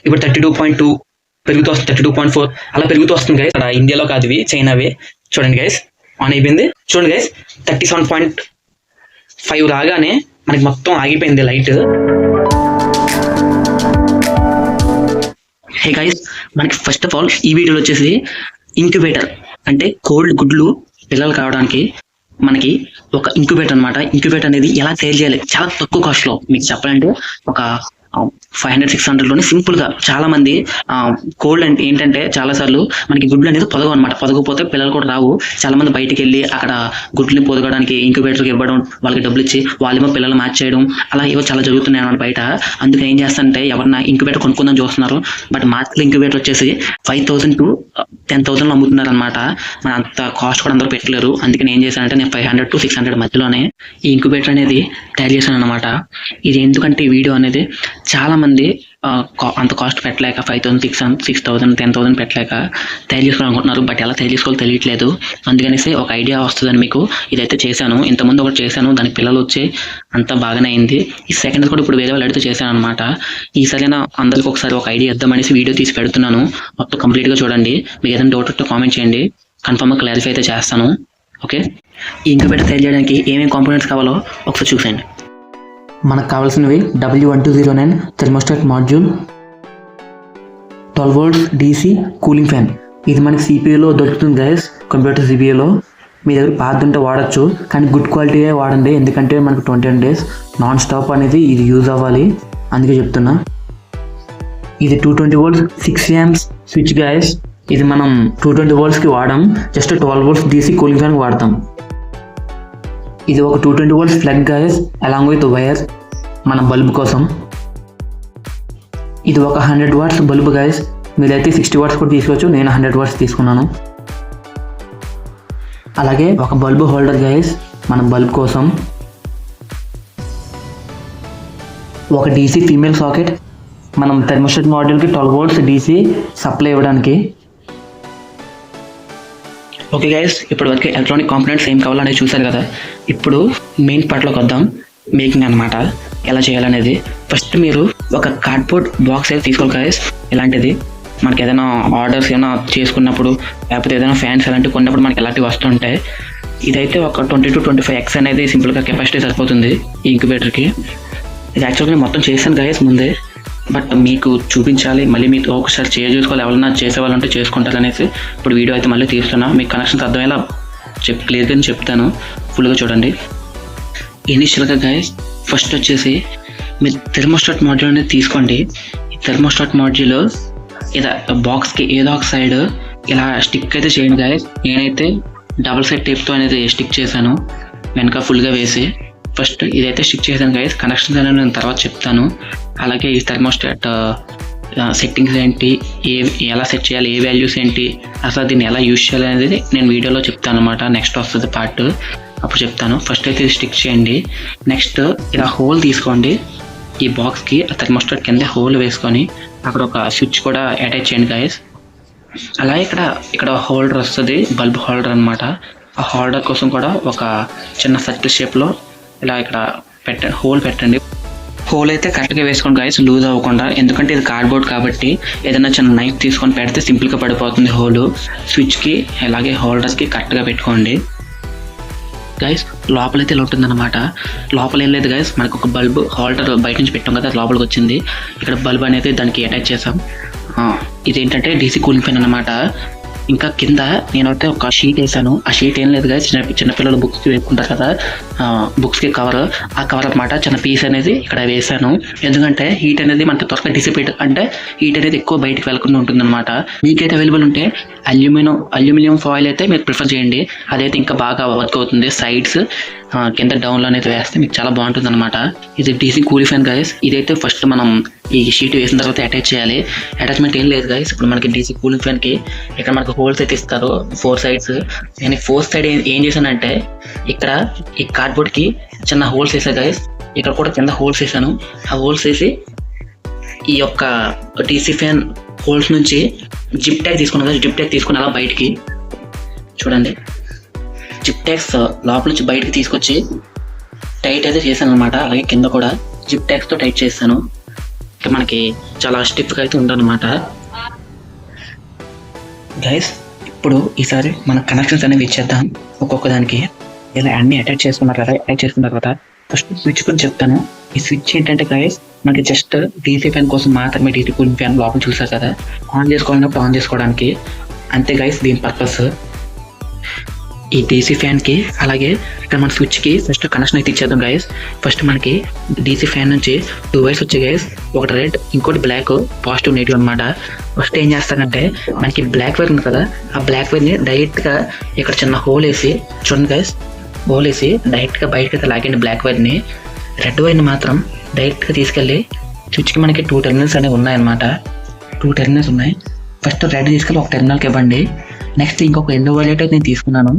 ఇప్పుడు 32.2 పెరుగుతూ వస్తుంది, 32.4 అలా పెరుగుతూ వస్తుంది గైస్. అక్కడ ఇండియాలో కాదు, ఇవి చైనావే. చూడండి గైస్, ఆన్ అయిపోయింది. చూడండి గైస్, 37.5 రాగానే మనకి మొత్తం ఆగిపోయింది లైట్. హే గైస్, మనకి ఫస్ట్ ఆఫ్ ఆల్ ఈ వీడియోలో వచ్చేసి ఇంక్యుబేటర్ అంటే కోల్డ్ గుడ్లు పిల్లలు కావడానికి మనకి ఒక ఇంక్యుబేటర్ అనమాట. ఇంక్యుబేటర్ అనేది ఎలా సేల్ చేయాలి చాలా తక్కువ కాస్ట్ లో మీకు చెప్పాలంటే ఒక 500-600 సింపుల్ గా. చాలా మంది కోల్డ్ అంటే ఏంటంటే చాలా సార్లు మనకి గుడ్లు అనేది పొదగవు అనమాట. పొదగపోతే పిల్లలు కూడా రావు. చాలా మంది బయటికి వెళ్ళి అక్కడ గుడ్లని పొదగడానికి ఇంక్యుబేటర్కి ఇవ్వడం, వాళ్ళకి డబ్బులు ఇచ్చి వాళ్ళేమో పిల్లలు మ్యాచ్ చేయడం, అలా ఏవో చాలా జరుగుతున్నాయి అన్నమాట బయట. అందుకని ఏం చేస్తానంటే ఎవరన్నా ఇంక్యుబేటర్ కొనుక్కుందాం చూస్తున్నారు, బట్ మార్కెట్లో ఇంక్యుబేటర్ వచ్చేసి 5,000 to 10,000 అమ్ముతున్నారు అనమాట. మన అంత కాస్ట్ కూడా అందరూ పెట్టలేరు. అందుకని ఏం చేశానంటే నేను 500 to 600 మధ్యలోనే ఈ ఇంక్యుబేటర్ అనేది తయారు చేశాను అనమాట. ఇది ఎందుకంటే ఈ వీడియో అనేది చాలా మంది అంత కాస్ట్ పెట్టలేక 5,000, 6,000, 10,000 పెట్టలేక తయారు చేసుకోవాలనుకుంటున్నారు, బట్ ఎలా తయారు చేసుకోవాలో తెలియట్లేదు. అందుకనేసి ఒక ఐడియా వస్తుందని మీకు ఇదైతే చేశాను. ఇంతకుముందు ఒకటి చేశాను, దానికి పిల్లలు వచ్చి అంతా బాగానే అయింది. ఈ సెకండ్ కూడా ఇప్పుడు వేరే వాళ్ళు అడిగితే చేశాను అనమాట. ఈసారైనా అందరికి ఒకసారి ఒక ఐడియా ఇద్దామనేసి వీడియో తీసి పెడుతున్నాను. మొత్తం కంప్లీట్గా చూడండి. మీకు ఏదైనా డౌట్ ఉంటే కామెంట్ చేయండి, కన్ఫర్మ్గా క్లారిఫై అయితే చేస్తాను. ఓకే, ఈ ఇంక్యుబేటర్ తయారు చేయడానికి ఏమేమి కాంపోనెంట్స్ కావాలో ఒకసారి చూసేయండి. మనకు కావాల్సినవి W1209 thermostat module, 12 volts DC cooling fan. ఇది మనకి సిపియూలో దొరుకుతుంది గైస్, కంప్యూటర్ సిపియూలో. మీ దగ్గర పాత ఉంటే వాడచ్చు, కానీ గుడ్ క్వాలిటీయే వాడండి, ఎందుకంటే మనకు 21 days నాన్ స్టాప్ అనేది ఇది యూజ్ అవ్వాలి, అందుకే చెప్తున్నా. ఇది 220 volts 6 amps స్విచ్ గైస్. ఇది మనం 220 voltsకి వాడాం, జస్ట్ 12 volts DC కూలింగ్ ఫ్యాన్కి వాడతాం. ఇది ఒక 220 volts plug guys, along with wire మన బల్బ్ కోసం. ఇది ఒక 100 watts బల్బ్ గైస్. మీరైతే 60 watts కూడా తీసుకోవచ్చు, నేను 100 watts తీసుకున్నాను. అలాగే ఒక బల్బ్ హోల్డర్ గైస్ మన బల్బ్ కోసం. ఒక DC ఫీమేల్ సాకెట్ మనం థెర్మోస్టాట్ మాడ్యూల్కి 12 volts DC సప్లై ఇవ్వడానికి. ఓకే గైస్, ఇప్పుడు వరకు ఎలక్ట్రానిక్ కాంపోనెంట్స్ ఏం కావాలనేది చూసారు కదా. ఇప్పుడు మెయిన్ పార్ట్లోకి వద్దాం, మేకింగ్ అనమాట, ఎలా చేయాలనేది. ఫస్ట్ మీరు ఒక కార్డ్బోర్డ్ బాక్స్ అయితే తీసుకోవాలి గైస్. ఇలాంటిది మనకి ఏదైనా ఆర్డర్స్ ఏమైనా చేసుకున్నప్పుడు, లేకపోతే ఏదైనా ఫ్యాన్స్ అలాంటివి కొన్నప్పుడు మనకి ఇలాంటివి వస్తుంటాయి. ఇదైతే ఒక 20 to 25x అనేది సింపుల్గా కెపాసిటీ సరిపోతుంది ఈ ఇంక్యుబేటర్కి. ఇది యాక్చువల్గా మొత్తం చేశాను గైస్ ముందే, బట్ మీకు చూపించాలి, మళ్ళీ మీకు ఒకసారి చూసుకోవాలి, ఎవరైనా చేసేవాళ్ళంటే చేసుకుంటారు అనేసి ఇప్పుడు వీడియో అయితే మళ్ళీ తీస్తున్నా. మీకు కనెక్షన్స్ అర్థమయ్యేలా క్లియర్గా చెప్తాను, ఫుల్గా చూడండి. ఇనిషియల్గా గైస్ ఫస్ట్ వచ్చేసి మీరు థెర్మోస్టాట్ మాడ్యూల్ అనేది తీసుకోండి. ఈ థెర్మోస్టాట్ మాడ్యూల్ ఇలా బాక్స్కి ఏదో ఒక సైడ్ ఇలా స్టిక్ అయితే చేయండి గైస్. నేనైతే డబుల్ సైడ్ టేప్తో అనేది స్టిక్ చేశాను, వెనక ఫుల్గా వేసి. ఫస్ట్ ఇదైతే స్టిక్ చేశాను గైస్, కనెక్షన్స్ అనేది నేను తర్వాత చెప్తాను. అలాగే ఈ థెర్మోస్టాట్ సెట్టింగ్స్ ఏంటి, ఎలా సెట్ చేయాలి, ఏ వాల్యూస్ ఏంటి, అసలు దీన్ని ఎలా యూజ్ చేయాలి అనేది నేను వీడియోలో చెప్తాను అనమాట. నెక్స్ట్ వస్తుంది పార్ట్, అప్పుడు చెప్తాను. ఫస్ట్ అయితే స్టిక్ చేయండి. నెక్స్ట్ ఇలా హోల్ తీసుకోండి, ఈ బాక్స్కి థెర్మోస్టాట్ కింద హోల్ వేసుకొని అక్కడ ఒక స్విచ్ కూడా అటాచ్ చేయండి గైస్. అలాగే ఇక్కడ హోల్డర్ వస్తుంది, బల్బ్ హోల్డర్ అనమాట. ఆ హోల్డర్ కోసం కూడా ఒక చిన్న సర్కిల్ షేప్లో ఇలా ఇక్కడ హోల్ పెట్టండి. హోల్ అయితే కరెక్ట్గా వేసుకోండి గైస్, లూజ్ అవ్వకుండా, ఎందుకంటే ఇది కార్డ్బోర్డ్ కాబట్టి ఏదైనా చిన్న నైఫ్ తీసుకొని పెడితే సింపుల్గా పడిపోతుంది హోల్. స్విచ్కి అలాగే హోల్డర్స్కి కరెక్ట్గా పెట్టుకోండి గైస్. లోపలైతే ఇలా ఉంటుందన్నమాట. లోపల ఏం లేదు గైస్, మనకు ఒక బల్బ్ హోల్డర్ బయట నుంచి పెట్టాం కదా, లోపలికి వచ్చింది. ఇక్కడ బల్బ్ అనేది దానికి అటాచ్ చేసాం. ఇదేంటంటే DC కూలింగ్ ఫ్యాన్ అనమాట. ఇంకా కింద నేనైతే ఒక షీట్ వేసాను. ఆ షీట్ ఏం లేదు గైస్, చిన్నపిల్లలు బుక్స్కి వేసుకుంటారు కదా, బుక్స్కి కవర్, ఆ కవర్ అనమాట. చిన్న పీస్ అనేది ఇక్కడ వేసాను, ఎందుకంటే హీట్ అనేది మనకి త్వరగా డిసిపేట్, అంటే హీట్ అనేది ఎక్కువ బయటకు వెళ్ళకుండా ఉంటుంది అనమాట. మీకైతే అవైలబుల్ ఉంటే అల్యూమినియం ఫాయిల్ అయితే మీరు ప్రిఫర్ చేయండి, అదైతే ఇంకా బాగా వర్క్ అవుతుంది. సైడ్స్ కింద డౌన్లో అనేది వేస్తే మీకు చాలా బాగుంటుంది అనమాట. ఇది DC కూలింగ్ ఫ్యాన్ గైస్. ఇదైతే ఫస్ట్ మనం ఈ షీట్ వేసిన తర్వాత అటాచ్ చేయాలి. అటాచ్మెంట్ ఏం లేదు గైస్, ఇప్పుడు మనకి DC కూలింగ్ ఫ్యాన్కి ఇక్కడ మనకు హోల్స్ అయితే ఇస్తారు 4 sides. నేను 4th side ఏం చేశానంటే ఇక్కడ ఈ కార్డ్బోర్డ్కి చిన్న హోల్స్ వేసాను గైస్. ఇక్కడ కూడా కింద హోల్స్ వేసాను. ఆ హోల్స్ వేసి ఈ యొక్క DC ఫ్యాన్ హోల్స్ నుంచి జిప్ ట్యాగ్ తీసుకున్నాను కదా, జిప్ ట్యాగ్ తీసుకుని అలా బయటికి చూడండి, జిప్ ట్యాగ్స్ లోపల నుంచి బయటికి తీసుకొచ్చి టైట్ అయితే చేశాను అనమాట. అలాగే కింద కూడా జిప్ ట్యాగ్స్తో టైట్ చేస్తాను. మనకి చాలా స్టిఫ్గా అయితే ఉండనమాట. గైస్ ఇప్పుడు ఈసారి మన కనెక్షన్స్ అనేవి ఇచ్చేద్దాం ఒక్కొక్క దానికి. ఇలా అన్ని అటాచ్ చేసుకున్నారు కదా, అటాచ్ చేసుకున్న తర్వాత ఫస్ట్ స్విచ్ గురించి చెప్తాను. ఈ స్విచ్ ఏంటంటే గైస్ మనకి జస్ట్ డీసీ ఫ్యాన్ కోసం మాత్రమే, డీసీ కూలింగ్ ఫ్యాన్ లోపల చూసారు కదా, ఆన్ చేసుకోవాలన్నప్పుడు ఆన్ చేసుకోవడానికి అంతే గైస్ దీని పర్పస్. ఈ డీసీ ఫ్యాన్కి అలాగే ఇక్కడ మన స్విచ్కి ఫస్ట్ కనెక్షన్ అయితే ఇచ్చేద్దాం గైస్. ఫస్ట్ మనకి డీసీ ఫ్యాన్ నుంచి 2 వైర్స్ వచ్చాయి గైస్, ఒకటి రెడ్ ఇంకోటి బ్లాక్, పాజిటివ్ నెగిటివ్ అనమాట. ఫస్ట్ ఏం చేస్తానంటే మనకి బ్లాక్ వైర్ ఉంది కదా, ఆ బ్లాక్ వైర్ని డైరెక్ట్గా ఇక్కడ చిన్న హోల్ వేసి చూడండి గైస్, హోల్ వేసి డైరెక్ట్గా బయటకి అయితే లాగండి బ్లాక్ వైర్ని. రెడ్ వైర్ని మాత్రం డైరెక్ట్గా తీసుకెళ్ళి స్విచ్కి మనకి 2 టెర్మినల్స్ అనేవి ఉన్నాయన్నమాట. 2 టెర్మినల్స్ ఉన్నాయి. ఫస్ట్ రెడ్ తీసుకెళ్ళి ఒక టెర్మినల్కి ఇవ్వండి. నెక్స్ట్ ఇంకొక ఎల్లో వైలెట్ అయితే నేను తీసుకున్నాను,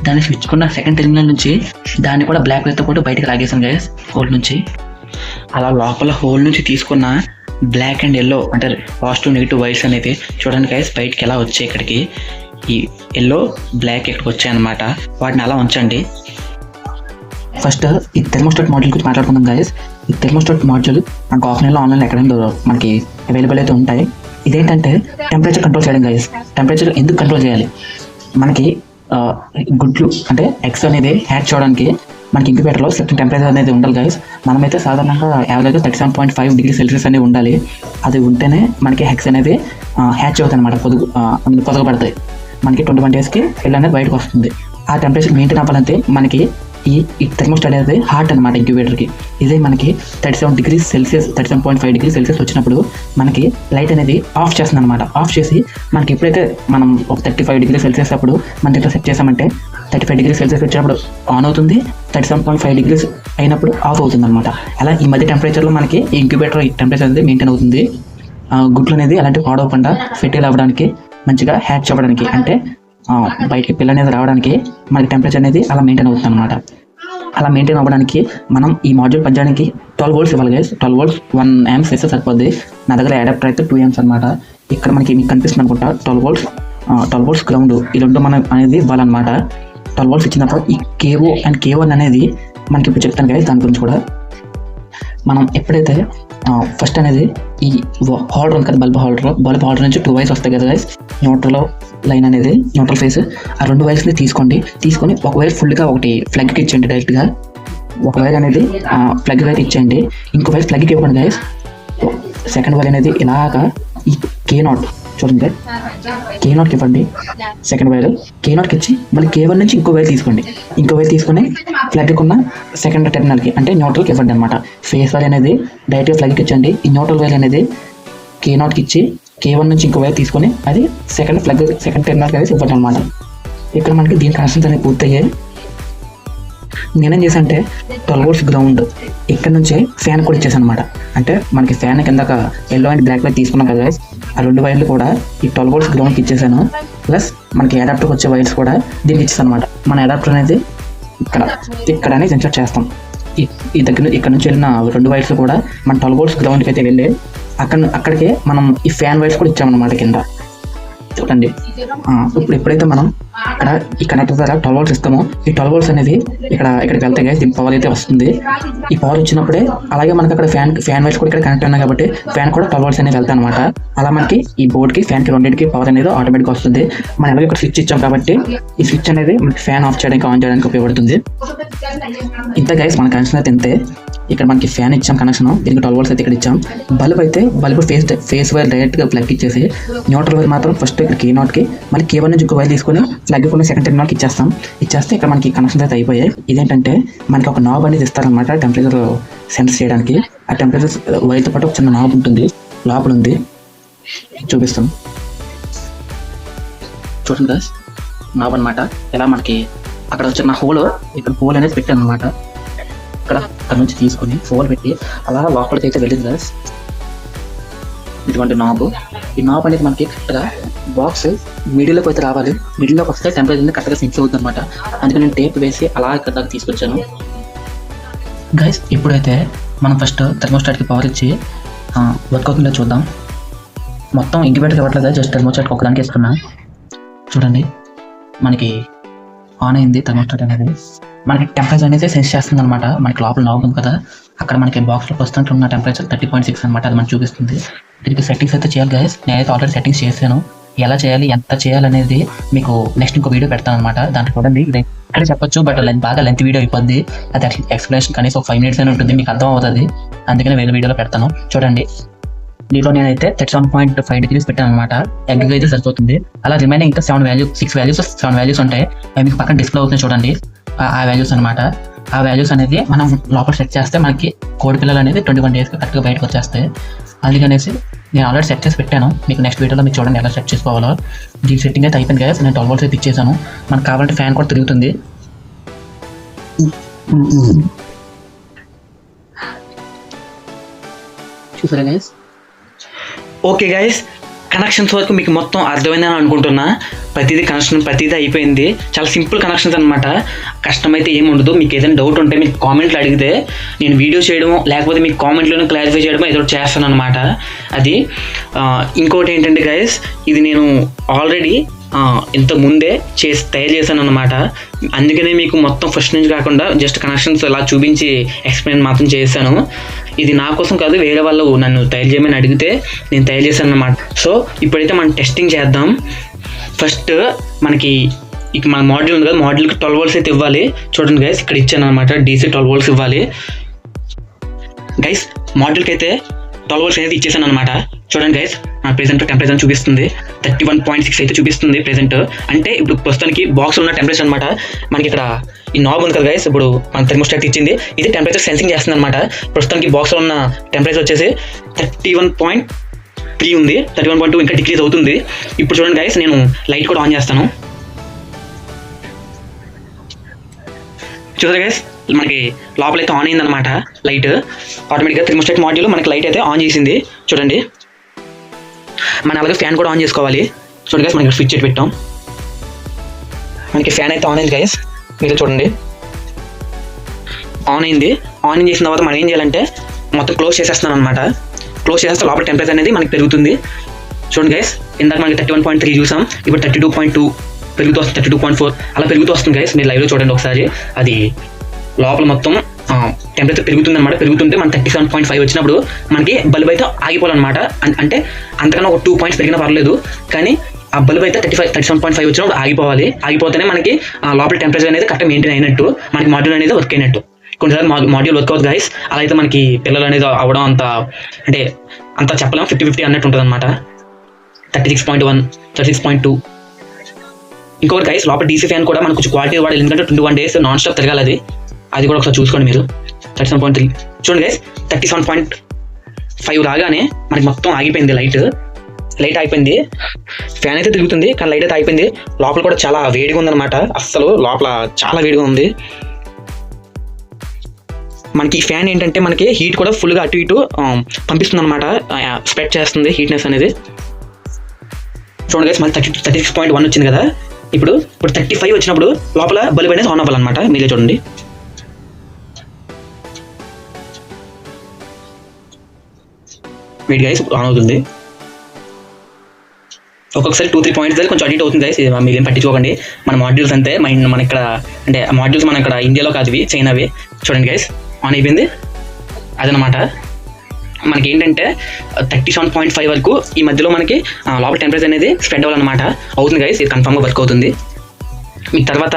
దాన్ని స్విచ్ కున్న సెకండ్ టెర్మినల్ నుంచి దాన్ని కూడా బ్లాక్ వైర్తో పాటు బయటకు లాగేసాను గైస్ హోల్ నుంచి. అలా లోపల హోల్ నుంచి తీసుకున్న బ్లాక్ అండ్ ఎల్లో అంటే పాజిటివ్ నెగిటివ్ వైర్స్ అనేది చూడండి గైస్ బయటకి ఎలా వచ్చాయి. ఇక్కడికి ఈ ఎల్లో బ్లాక్ ఇక్కడికి వచ్చాయన్నమాట. వాటిని అలా ఉంచండి. ఫస్ట్ ఈ థెర్మోస్టాట్ మాడ్యూల్ గురించి మాట్లాడుకుందాం గైస్. ఈ థెర్మోస్టాట్ మాడ్యూల్ మనకు ఆఫ్లైన్లో ఆన్లైన్లో ఎక్కడైనా మనకి అవైలబుల్ అయితే ఉంటాయి. ఇదేంటంటే టెంపరేచర్ కంట్రోల్ చేయడం గైస్. టెంపరేచర్ ఎందుకు కంట్రోల్ చేయాలి, మనకి గుడ్లు అంటే ఎగ్స్ అనేది హ్యాచ్ చేయడానికి మనకి ఇంక్యుబేటర్లో సర్టన్ టెంపరేచర్ అనేది ఉండాలి గైస్. మనమైతే సాధారణంగా యావరేజ్గా 37.5 డిగ్రీ సెల్సియస్ అనేది ఉండాలి. అది ఉంటేనే మనకి ఎగ్స్ అనేది హ్యాచ్ అవుతాయి అనమాట, పొదగబడతాయి. మనకి 21 డేస్కి ఎల్ అనేది బయటకు వస్తుంది. ఆ టెంపరేచర్ మెయింటైన్ అవ్వాలంటే మనకి ఈ థెర్మోస్టాట్ అనేది హాట్ అనమాట ఇంక్యుబేటర్కి. ఇదే మనకి 37 డిగ్రీ సెల్సియస్ 37.5 డిగ్రీ సెల్సియస్ వచ్చినప్పుడు మనకి లైట్ అనేది ఆఫ్ చేస్తుంది అనమాట. ఆఫ్ చేసి మనకి ఎప్పుడైతే మనం ఒక 35 డిగ్రీ సెల్సియస్ అప్పుడు మనం ఇట్లా సెట్ చేసామంటే 35 డిగ్రీ సెల్సియస్ వచ్చినప్పుడు ఆన్ అవుతుంది, 37.5 డిగ్రీస్ అయినప్పుడు ఆఫ్ అవుతుంది అనమాట. అలా ఈ మధ్య టెంపరేచర్లో మనకి ఈ ఇంక్యుబేటర్ టెంపరేచర్ అనేది మెయింటైన్ అవుతుంది. గుడ్లు అనేది అలాంటి పాడవకుండా ఫెర్టైల్ అవ్వడానికి, మంచిగా హ్యాచ్ అవ్వడానికి, అంటే బయటికి పిల్ల అనేది రావడానికి మనకి టెంపరేచర్ అనేది అలా మెయింటైన్ అవుతుంది అనమాట. అలా మెయింటైన్ అవ్వడానికి మనం ఈ మాడ్యూల్ పనిచేయడానికి 12 వోల్ట్స్ ఇవ్వాలి గైస్. 12 వోల్ట్స్ 1 amps వేస్తే సరిపోద్ది. నా దగ్గర అడాప్టర్ అయితే 2 amps అనమాట. ఇక్కడ మీకు కనిపిస్తుంది అనుకుంటా 12 వోల్ట్స్ గ్రౌండ్, ఈ రెండు మనం అనేది ఇవ్వాలన్నమాట. 12 వోల్ట్స్ ఇచ్చినప్పుడు ఈ కేఓ అండ్ కేఓన్ అనేది మనకి ఇప్పుడు చెప్తాను గైస్. దాని గురించి కూడా మనం ఎప్పుడైతే ఫస్ట్ అనేది ఈ హోల్డర్ ఉంది కదా, బల్బ్ హోల్డర్ నుంచి 2 వైర్స్ వస్తాయి కదా గైస్. న్యూట్రల్ లైన్ అనేది న్యూట్రల్ ఫేస్, ఆ 2 వైర్స్ని తీసుకొని ఒక వైర్ ఫుల్గా ఒకటి ప్లగ్కి ఇచ్చేయండి. డైరెక్ట్గా ఒక వైర్ అనేది ప్లగ్కి అయితే ఇచ్చేయండి, ఇంకో వైర్ ప్లగ్కి ఇవ్వండి గైస్. సెకండ్ వైర్ అనేది ఇలాగా ఈ K0 చూడండి, K0కి ఇవ్వండి. సెకండ్ వైర్ K0కి ఇచ్చి మళ్ళీ K1 నుంచి ఇంకో వైర్ తీసుకొని ప్లగ్కి ఉన్న సెకండ్ టెర్మినల్కి అంటే న్యూట్రల్కి ఇవ్వండి అనమాట. ఫేస్ వైర్ అనేది డైరెక్ట్గా ప్లగ్కి ఇచ్చండి. ఈ న్యూట్రల్ వైర్ అనేది K0కి ఇచ్చి K1 నుంచి ఇంకో వైర్ తీసుకొని అది సెకండ్ టెర్మినల్కి అనేది ఇవ్వండి అనమాట. ఇక్కడ మనకి దీని కనెక్షన్స్ అనేవి పూర్తయ్యాయి. నేనేం చేశాను అంటే 12 వోల్ట్స్ గ్రౌండ్ ఇక్కడ నుంచే ఫ్యాన్ కూడా ఇచ్చేసాను అనమాట. అంటే మనకి ఫ్యాన్ కిందక ఎల్లో అండ్ బ్లాక్ వైర్ తీసుకున్నాం కదా గైస్, ఆ 2 వైర్లు కూడా ఈ 12 వోల్ట్స్ గ్రౌండ్కి ఇచ్చేసాను. ప్లస్ మనకి అడాప్టర్కి వచ్చే వైర్స్ కూడా దీనికి ఇచ్చేసాను అనమాట. మన అడాప్టర్ అనేది ఇక్కడ అనేది ఇన్సర్ట్ చేస్తాం. ఇక్కడ నుంచి వెళ్ళిన 2 వైర్స్ కూడా మన 12 వోల్ట్స్ గ్రౌండ్కి అయితే వెళ్ళి అక్కడికే మనం ఈ ఫ్యాన్ వైర్స్ కూడా ఇచ్చామన్నమాట కింద. చూడండి ఇప్పుడు ఎప్పుడైతే మనం ఇక్కడ ఈ కనెక్టర్ ద్వారా 12 వోల్ట్స్ ఇస్తామో ఈ 12 వోల్ట్స్ అనేది ఇక్కడికి వెళ్తాయి గైస్. దీని పవర్ అయితే వస్తుంది. ఈ పవర్ వచ్చినప్పుడే అలాగే మనకి అక్కడ ఫ్యాన్ వైర్స్ కూడా ఇక్కడ కనెక్ట్ ఉన్నాయి కాబట్టి ఫ్యాన్ కూడా 12 వోల్ట్స్ అనేది వెళ్తాయి అనమాట. అలా మనకి ఈ బోర్డ్కి ఫ్యాన్కి రెండింటికి పవర్ అనేది ఆటోమేటిక్గా వస్తుంది. మనం ఎలాగో ఇక్కడ స్విచ్ ఇచ్చాం కాబట్టి ఈ స్విచ్ అనేది మనకి ఫ్యాన్ ఆఫ్ చేయడానికి ఆన్ చేయడానికి ఉపయోగపడుతుంది. ఇంత గైస్ మన కనెక్షన్ అయితే ఇంతే. ఇక్కడ మనకి ఫ్యాన్ ఇచ్చాం కనెక్షన్, దీనికి 12 వోల్ట్స్ అయితే ఇక్కడ ఇచ్చాం. బల్బ్ ఫేస్ వైర్ డైరెక్ట్గా ప్లగ్ ఇచ్చేసి న్యూట్రల్ వైర్ మాత్రం ఫస్ట్ ఇక్కడ K0కి మళ్ళీ K1 నుంచి ఇంకో వైర్ తీసుకొని ప్లగ్ కొన్ని సెకండ్ టెర్మినల్కి ఇచ్చేస్తే ఇక్కడ మనకి కనెక్షన్ అయితే అయిపోయాయి. ఇదేంటంటే మనకి ఒక నాబ్ అనేది ఇస్తారనమాట టెంపరేచర్ సెన్స్ చేయడానికి. ఆ టెంపరేచర్ వైర్తో పాటు ఒక చిన్న నాబ్ ఉంటుంది, లోపల ఉంది, చూపిస్తాం చూడండి గైస్. నాబ్ అనమాట. ఇలా మనకి అక్కడ వచ్చిన హోల్, ఇక్కడ హోల్ అనేది పెట్టాను అనమాట. అక్కడ నుంచి తీసుకొని హోల్ పెట్టి అలా లోపలికి అయితే వెళ్ళింది గైస్. ఇటువంటి నాబ్, ఈ నాబ్ అనేది మనకి కరెక్ట్గా బాక్స్ మిడిల్లోకి అయితే రావాలి. మిడిల్లోకి వస్తే టెంపరేచర్ కరెక్ట్గా సెన్స్ అవుతుంది అనమాట. అందుకని నేను టేప్ వేసి అలా ఇక్కడ దాకా తీసుకొచ్చాను గైస్. ఇప్పుడైతే మనం ఫస్ట్ థెర్మోస్టాట్కి పవర్ ఇచ్చి వర్క్ అవుతుందో చూద్దాం. మొత్తం ఇంక్యుబేటర్కి ఇవ్వట్లేదు, జస్ట్ థెర్మోస్టాట్కి ఒకదానికి ఇస్తున్నా. చూడండి మనకి ఆన్ అయింది థెర్మోస్టాట్ అనేది. మనకి టెంపరేచర్ అనేది సెన్స్ చేస్తుంది అనమాట. మనకి లోపల నాబ్ ఉంది కదా, అక్కడ మనకి బాక్స్లో ప్రస్తుతం ఉన్న టెంపరేచర్ 30.6 అనమాట. అది మనకు చూపిస్తుంది. దీనికి సెట్టింగ్స్ అయితే చేయాలి గైస్. నేనైతే ఆల్రెడీ సెట్టింగ్స్ చేశాను. ఎలా చేయాలి, ఎంత చేయాలనేది మీకు నెక్స్ట్ ఇంకో వీడియో పెడతాను అనమాట. దాంట్లో చూడండి, ఇక్కడ చెప్పొచ్చు, బట్ బాగా లెంత్ వీడియో అయిపోద్ది. అది ఎక్స్ప్లెనేషన్ కనీసం ఒక 5 minutes అయినా ఉంటుంది, మీకు అర్థం అవుతుంది. అందుకని వేరే వీడియోలో పెడతాను చూడండి. దీంట్లో నేనైతే 37.5 degrees పెట్టాను అనమాట. ఎగ్గా అయితే సరిపోతుంది. అలా రిమైనింగ్ ఇంకా 7 వాల్యూస్ ఉంటాయి. అవి మీకు పక్కన డిస్ప్లే అవుతుంది చూడండి. ఆ వాల్యూస్ అనమాట. ఆ వాల్యూస్ అనేది మనం లోపల సెట్ చేస్తే మనకి కోడి పిల్లలు అనేది 21 days కరెక్ట్గా బయటకు వచ్చేస్తాయి. అందుకనేసి నేను ఆల్రెడీ సెట్ చేసి పెట్టాను. మీకు నెక్స్ట్ వీడియోలో మీకు చూడండి ఎలా సెట్ చేసుకోవాలో. దీని సెట్టింగ్ అయితే అయిపోయింది కదా. నేను 12 volts అయితే ఇచ్చేసాను. మనకు కావాలంటే ఫ్యాన్ కూడా తిరుగుతుంది. చూసారా గైస్? ఓకే గైస్, కనెక్షన్స్ వరకు మీకు మొత్తం అర్థమైందని అనుకుంటున్నా. ప్రతిదీ అయిపోయింది. చాలా సింపుల్ కనెక్షన్స్ అనమాట. కష్టమైతే ఏమి ఉండదు. మీకు ఏదైనా డౌట్ ఉంటే మీకు కామెంట్లు అడిగితే నేను వీడియో చేయడమో లేకపోతే మీకు కామెంట్లోనే క్లారిఫై చేయడమో ఏదో చేస్తాను అనమాట. అది ఇంకోటి ఏంటంటే గైస్, ఇది నేను ఆల్రెడీ ఇంత ముందే తయారు చేశాను అనమాట. అందుకనే మీకు మొత్తం ఫస్ట్ నుంచి కాకుండా జస్ట్ కనెక్షన్స్ అలా చూపించి ఎక్స్ప్లెయిన్ మాత్రం చేశాను. ఇది నా కోసం కాదు, వేరే వాళ్ళు నన్ను తయారు చేయమని అడిగితే నేను తయారు చేశాను అనమాట. సో ఇప్పుడైతే మనం టెస్టింగ్ చేద్దాం. ఫస్ట్ మనకి ఇక మన మాడ్యూల్ ఉంది కదా, మాడ్యూల్కి 12 volts అయితే ఇవ్వాలి. చూడండి గైస్, ఇక్కడ ఇచ్చాను అనమాట. DC 12 volts ఇవ్వాలి గైస్. మాడ్యూల్కి అయితే 12 volts అనేది ఇచ్చేసాను అనమాట. చూడండి గైస్, నా ప్రెజెంట్ టెంపరేచర్ చూపిస్తుంది 31.6 అయితే చూపిస్తుంది ప్రెజెంట్. అంటే ఇప్పుడు ప్రస్తుతానికి బాక్స్ ఉన్న టెంపరేచర్ అనమాట. మనకి ఇక్కడ ఈ నాబ్ ఉంది కదా గైస్, ఇప్పుడు మన థెర్మోస్టాట్ ఇచ్చింది. ఇది టెంపరేచర్ సెన్సింగ్ చేస్తుంది అనమాట. ప్రస్తుతానికి బాక్స్లో ఉన్న టెంపరేచర్ వచ్చేసి 31.3 ఉంది. 31.2 ఇంకా డిక్రీజ్ అవుతుంది. ఇప్పుడు చూడండి గైస్, నేను లైట్ కూడా ఆన్ చేస్తాను. చూసారా గైస్, మనకి లోపలైతే ఆన్ అయిందనమాట లైట్. ఆటోమేటిక్గా థెర్మోస్టాట్ మాడ్యూల్ మనకి లైట్ అయితే ఆన్ చేసింది. చూడండి, మనం అలాగే ఫ్యాన్ కూడా ఆన్ చేసుకోవాలి. చూడండి గైస్, మనకి స్విచ్ పెట్టాం. మనకి ఫ్యాన్ అయితే ఆన్ అయింది గైస్. మీరు చూడండి, ఆన్ అయింది. ఆన్ చేసిన తర్వాత మనం ఏం చేయాలంటే మొత్తం క్లోజ్ చేసేస్తున్నాను అనమాట. క్లోజ్ చేస్తే లోపల టెంపరేచర్ అనేది మనకి పెరుగుతుంది. చూడండి గైస్, ఇందాక మనకి 31.3 చూసాం, ఇప్పుడు 32.2 పెరుగుతూ వస్తుంది, 32.4 అలా పెరుగుతూ వస్తుంది గైస్. మీరు లైవ్లో చూడండి ఒకసారి. అది లోపల మొత్తం టెంపరేచర్ పెరుగుతుంది అనమాట. పెరుగుతుంటే మన 37.5 వచ్చినప్పుడు మనకి బల్బ్ అయితే ఆగిపోవాలన్నమాట. అంటే అంతకన్నా ఒక 2 points పెరిగినా పర్లేదు, కానీ ఆ బల్బ్ అయితే 37.5 వచ్చినప్పుడు ఆగిపోవాలి. ఆగిపోతేనే మనకి లోపల టెంపరేచర్ అనేది కరెక్ట్ మెయింటైన్ అయినట్టు, మనకి మాడ్యూల్ అనేది వర్క్ అయినట్టు. కొన్నిసార్లు మాడ్యూల్ వర్క్ అవుతుంది గైస్. అలా అయితే మనకి పిల్లలు అనేది అవ్వడం అంత చెప్పలేము, 50-50 అన్నట్టు ఉంటుంది అనమాట. 36.1, 36.2. ఇంకొకటి గైస్, లోపల DC ఫ్యాన్ కూడా మనకు కొంచెం క్వాలిటీ వాడాలి, ఎందుకంటే 21 days నాన్ స్టాప్ తిరగాలి. అది కూడా ఒకసారి చూసుకోండి మీరు. 37.3 చూడండి గైస్, 37.5 రాగానే మనకి మొత్తం ఆగిపోయింది. లైట్ అయిపోయింది. ఫ్యాన్ అయితే తిరుగుతుంది, కానీ లైట్ అయితే అయిపోయింది. లోపల కూడా చాలా వేడిగా ఉందన్నమాట. అస్సలు లోపల చాలా వేడిగా ఉంది. మనకి ఈ ఫ్యాన్ ఏంటంటే మనకి హీట్ కూడా ఫుల్గా అటు ఇటు పంపిస్తుంది అనమాట. స్ప్రెడ్ చేస్తుంది హీట్నెస్ అనేది. చూడండి గైస్, మళ్ళీ 36.1 వచ్చింది కదా. ఇప్పుడు 35 వచ్చినప్పుడు లోపల బల్బ్ అనేది ఆన్ అవ్వాలన్నమాట. మీరే చూడండి. వెయిట్ గైస్, ఆన్ అవుతుంది. ఒక్కొక్కసారి 2-3 points కొంచెం అడిట్ అవుతుంది గైస్. మీరేం పట్టించుకోకండి. మన మాడ్యూల్స్ అంతే. మన ఇక్కడ అంటే మాడ్యూల్స్ మన ఇక్కడ ఇండియాలో కాదు, ఇవి చైనావి. చూడండి గైస్, ఆన్ అయిపోయింది. అదనమాట. మనకి ఏంటంటే 37.5 వరకు ఈ మధ్యలో మనకి లోపల టెంపరేచర్ అనేది స్ప్రెడ్ అవ్వాలన్నమాట. అవుతుంది గైస్, ఇది కన్ఫామ్గా వర్క్ అవుతుంది. మీకు తర్వాత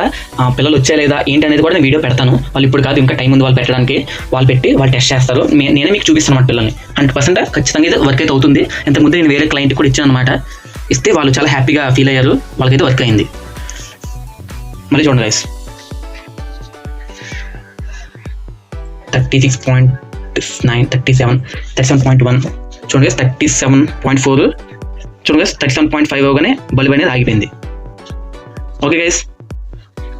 పిల్లలు వచ్చా లేదా ఏంటి అనేది కూడా నేను వీడియో పెడతాను. వాళ్ళు ఇప్పుడు కాదు, ఇంకా టైం ఉంది వాళ్ళు పెట్టడానికి. వాళ్ళు టెస్ట్ చేస్తారు. నేనే మీకు చూపిస్తాను అన్నమాట. పిల్లల్ని 100% ఖచ్చితంగా ఇది వర్క్ అయితే అవుతుంది. ఇంతకుముందు నేను వేరే క్లయింట్ కూడా ఇచ్చాను అనమాట. ఇస్తే వాళ్ళు చాలా హ్యాపీగా ఫీల్ అయ్యారు. వాళ్ళకైతే వర్క్ అయింది. మళ్ళీ చూడండి గైస్, 36.9, 37.1 చూడండి గైస్, 37.4 చూడండి గైస్, 37.5 అవగానే బల్బ్ అనేది ఆగిపోయింది.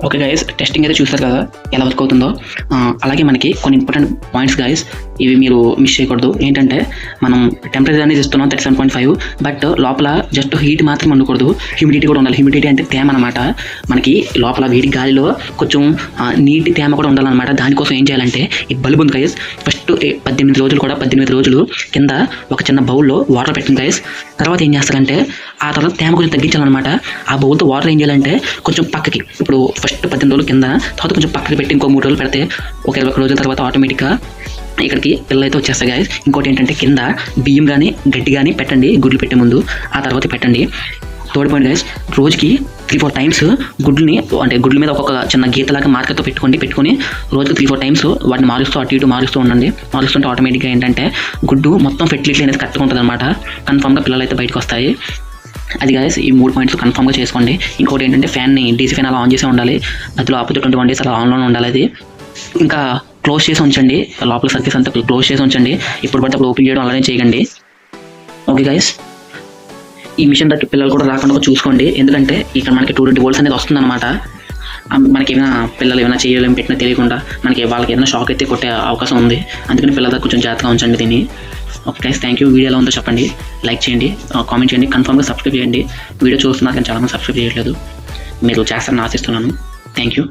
ఓకే గైస్, టెస్టింగ్ అయితే చూస్తారు కదా ఎలా వర్క్ అవుతుందో. అలాగే మనకి కొన్ని ఇంపార్టెంట్ పాయింట్స్ గైస్. ఇవి మీరు మిస్ చేయకూడదు. ఏంటంటే మనం టెంపరేచర్ అనేది ఇస్తున్నాం 37.5, బట్ లోపల జస్ట్ హీట్ మాత్రం ఉండకూడదు, హ్యూమిడిటీ కూడా ఉండాలి. హ్యూమిడిటీ అంటే తేమ అనమాట. మనకి లోపల వేడి గాలిలో కొంచెం నీటి తేమ కూడా ఉండాలన్నమాట. దానికోసం ఏం చేయాలంటే ఈ బల్బ్ ఉంది గైస్, ఫస్ట్ 18 రోజులు కింద ఒక చిన్న బౌల్లో వాటర్ పెట్టండి గైస్. తర్వాత ఏం చేస్తారంటే ఆ తర్వాత తేమ కొంచెం తగ్గించాలన్నమాట. ఆ బౌల్తో వాటర్ ఏం చేయాలంటే కొంచెం పక్కకి, ఇప్పుడు ఫస్ట్ 18 రోజులు కింద, తర్వాత కొంచెం పక్కకి పెట్టి ఇంకో 3 రోజులు పెడితే ఒక 21 రోజుల తర్వాత ఆటోమేటిక్గా ఇక్కడికి పిల్లలు అయితే వచ్చేస్తాయి గాయస్. ఇంకోటి ఏంటంటే కింద బియ్యం కానీ గడ్డి కానీ పెట్టండి గుడ్లు పెట్టే ముందు, ఆ తర్వాత పెట్టండి. థర్డ్ పాయింట్ గైస్, రోజుకి 3-4 టైమ్స్ గుడ్లని, అంటే గుడ్ల మీద ఒక్కొక్క చిన్న గీతలాగా మార్కెట్తో పెట్టుకొని రోజుకి 3-4 టైమ్స్ వాటిని మారుస్తూ అటు ఇటు మారుస్తూ ఉండండి. మారుస్తుంటే ఆటోమేటిక్గా ఏంటంటే గుడ్డు మొత్తం ఫెర్టిలిటీ అనేది కరెక్ట్గా ఉంటుంది అనమాట. కన్ఫామ్గా పిల్లలు అయితే బయటకు వస్తాయి. అది గాయస్ ఈ 3 పాయింట్స్ కన్ఫామ్గా చేసుకోండి. ఇంకోటి ఏంటంటే ఫ్యాన్ని, డీసీ ఫ్యాన్ అలా ఆన్ చేసే ఉండాలి, అందులో ఆపోతే 21 డేస్ అలా ఆన్లోనే ఉండాలి. అది ఇంకా క్లోజ్ చేసి ఉంచండి, లోపల సర్ఫేస్ అంతా క్లోజ్ చేసి ఉంచండి. ఇప్పుడు పడితే అప్పుడు ఓపెన్ చేయడం అలానే చేయకండి. ఓకే గైస్, ఈ మిషన్ దగ్గర పిల్లలు కూడా రాకుండా చూసుకోండి, ఎందుకంటే ఇక్కడ మనకి 220 volts అనేది వస్తుందన్నమాట. మనకి ఏమైనా పిల్లలు ఏమైనా చేయలేం పెట్టినా తెలియకుండా మనకి వాళ్ళకి ఏమైనా షాక్ అయితే కొట్టే అవకాశం ఉంది. అందుకని పిల్లల దగ్గర కొంచెం జాగ్రత్తగా ఉంచండి దీన్ని. Okay guys, thank you. Video ఎలా ఉందో చెప్పండి, లైక్ చేయండి, కామెంట్ చేయండి, కన్ఫర్మ్గా సబ్స్క్రైబ్ చేయండి. వీడియో చూస్తున్నారు కానీ చాలామంది సబ్స్క్రైబ్ చేయట్లేదు, మీరు చేస్తారని ఆశిస్తున్నాను. Thank you.